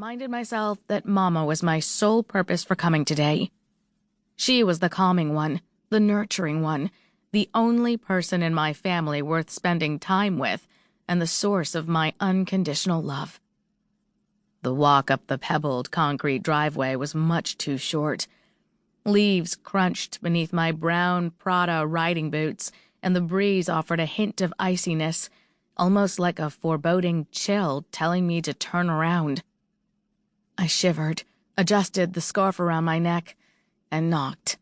reminded myself that Mama was my sole purpose for coming today. She was the calming one, the nurturing one, the only person in my family worth spending time with, and the source of my unconditional love. The walk up the pebbled concrete driveway was much too short. Leaves crunched beneath my brown Prada riding boots, and the breeze offered a hint of iciness, almost like a foreboding chill telling me to turn around. I shivered, adjusted the scarf around my neck, and knocked.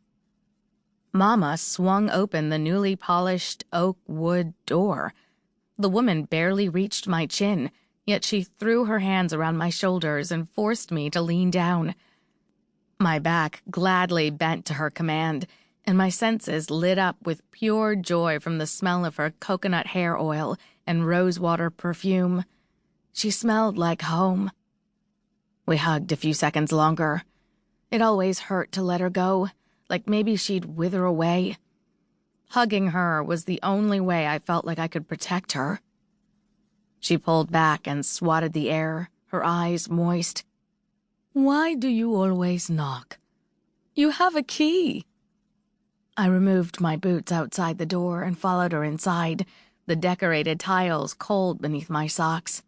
Mama swung open the newly polished oak wood door. The woman barely reached my chin, yet she threw her hands around my shoulders and forced me to lean down. My back gladly bent to her command, and my senses lit up with pure joy from the smell of her coconut hair oil and rosewater perfume. She smelled like home. We hugged a few seconds longer. It always hurt to let her go, like maybe she'd wither away. Hugging her was the only way I felt like I could protect her. She pulled back and swatted the air, her eyes moist. "Why do you always knock? You have a key." I removed my boots outside the door and followed her inside, the decorated tiles cold beneath my socks.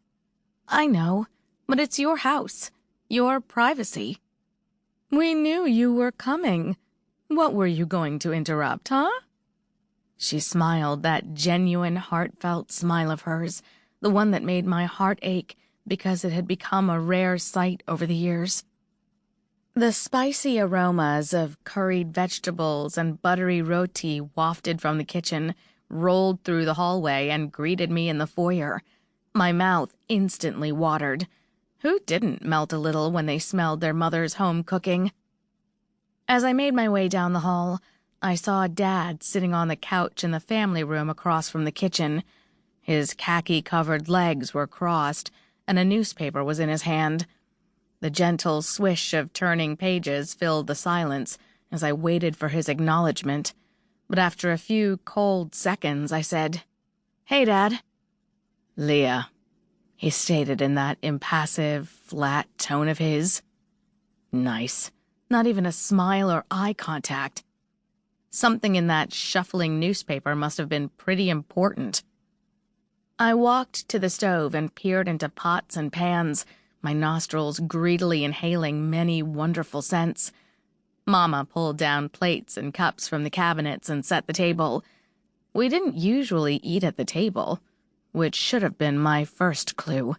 "I know, but it's your house, your privacy." "We knew you were coming. What were you going to interrupt, huh?" She smiled, that genuine, heartfelt smile of hers, the one that made my heart ache because it had become a rare sight over the years. The spicy aromas of curried vegetables and buttery roti wafted from the kitchen, rolled through the hallway, and greeted me in the foyer. My mouth instantly watered. Who didn't melt a little when they smelled their mother's home cooking? As I made my way down the hall, I saw Dad sitting on the couch in the family room across from the kitchen. His khaki-covered legs were crossed, and a newspaper was in his hand. The gentle swish of turning pages filled the silence as I waited for his acknowledgement. But after a few cold seconds, I said, "Hey, Dad." "Liya," he stated in that impassive, flat tone of his. Nice. Not even a smile or eye contact. Something in that shuffling newspaper must have been pretty important. I walked to the stove and peered into pots and pans, my nostrils greedily inhaling many wonderful scents. Mama pulled down plates and cups from the cabinets and set the table. We didn't usually eat at the table, which should have been my first clue.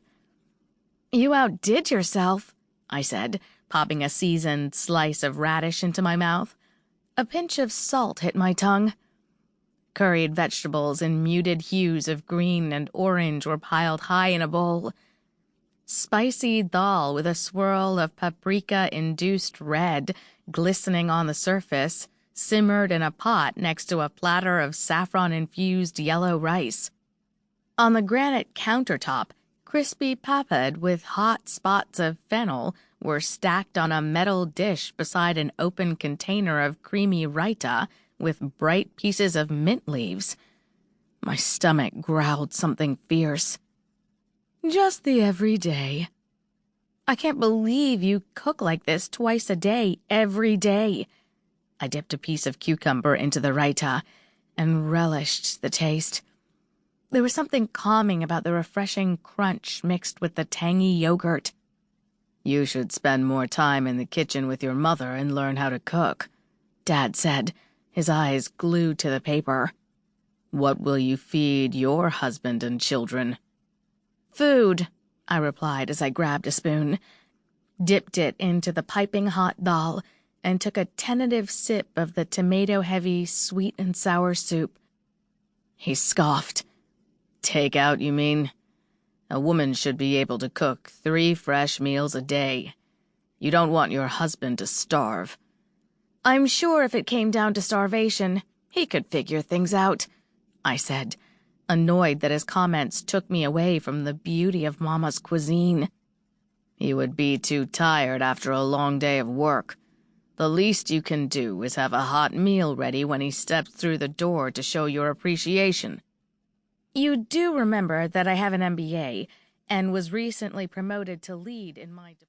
"You outdid yourself," I said, popping a seasoned slice of radish into my mouth. A pinch of salt hit my tongue. Curried vegetables in muted hues of green and orange were piled high in a bowl. Spicy dal with a swirl of paprika-induced red glistening on the surface simmered in a pot next to a platter of saffron-infused yellow rice. On the granite countertop, crispy papad with hot spots of fennel were stacked on a metal dish beside an open container of creamy raita with bright pieces of mint leaves. My stomach growled something fierce. "Just the everyday. I can't believe you cook like this twice a day, every day." I dipped a piece of cucumber into the raita and relished the taste. There was something calming about the refreshing crunch mixed with the tangy yogurt. "You should spend more time in the kitchen with your mother and learn how to cook," Dad said, his eyes glued to the paper. "What will you feed your husband and children?" "Food," I replied as I grabbed a spoon, dipped it into the piping hot dal, and took a tentative sip of the tomato-heavy sweet and sour soup. He scoffed. "Takeout, you mean? A woman should be able to cook 3 fresh meals a day. You don't want your husband to starve." "I'm sure if it came down to starvation, he could figure things out," I said, annoyed that his comments took me away from the beauty of Mama's cuisine. "He would be too tired after a long day of work. The least you can do is have a hot meal ready when he steps through the door to show your appreciation." "You do remember that I have an MBA and was recently promoted to lead in my department."